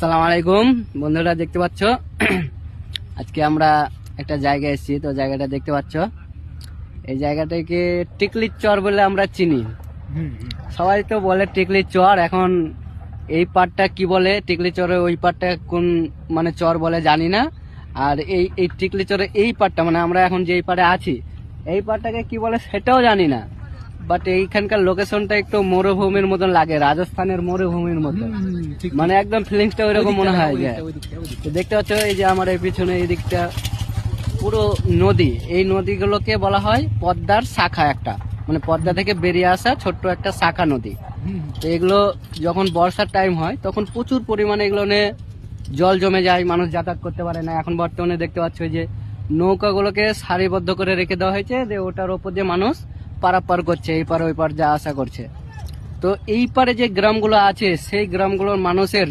আসসালামু আলাইকুম বন্ধুরা, দেখতে পাচ্ছ আজকে আমরা একটা জায়গায় এসেছি। তো জায়গাটা দেখতে পাচ্ছ, এই জায়গাটাকে টিকলির চর বলে আমরা চিনি। সবাই তো বলে টিকলির চর। এখন এই পাটটা কি বলে টিকলি চরে, ওই পাটটা কোন মানে চর বলে জানি না। আর এই টিকলি চরে এই পাটটা মানে আমরা এখন যে পাটে আছি, এই পাটটাকে কি বলে সেটাও জানি না। বাট এইখানকার লোকেশনটা একটু মরুভূমির মতন লাগে, রাজস্থানের মরুভূমির মতন। মানে একদম ফিলিংসটা ওইরকম মনে হয় যে। তো দেখতে পাচ্ছ এই যে আমার এই পিছনে এই দিকটা পুরো নদী। এই নদীগুলোকে বলা হয় পদ্মার শাখা একটা, মানে পদ্মা থেকে বেরিয়ে আসা ছোট্ট একটা শাখা নদী। তো এগুলো যখন বর্ষার টাইম হয় তখন প্রচুর পরিমাণে এগুলো নিয়ে জল জমে যায়, মানুষ যাতায়াত করতে পারে না। এখন বর্তমানে দেখতে পাচ্ছ যে নৌকাগুলোকে সারিবদ্ধ করে রেখে দেওয়া হয়েছে, যে ওটার ওপর দিয়ে মানুষ পারাপার করছে, এই পার ওই পার যা আশা করছে। তো এই পারে যে গ্রামগুলো আছে সেই গ্রামগুলোর মানুষের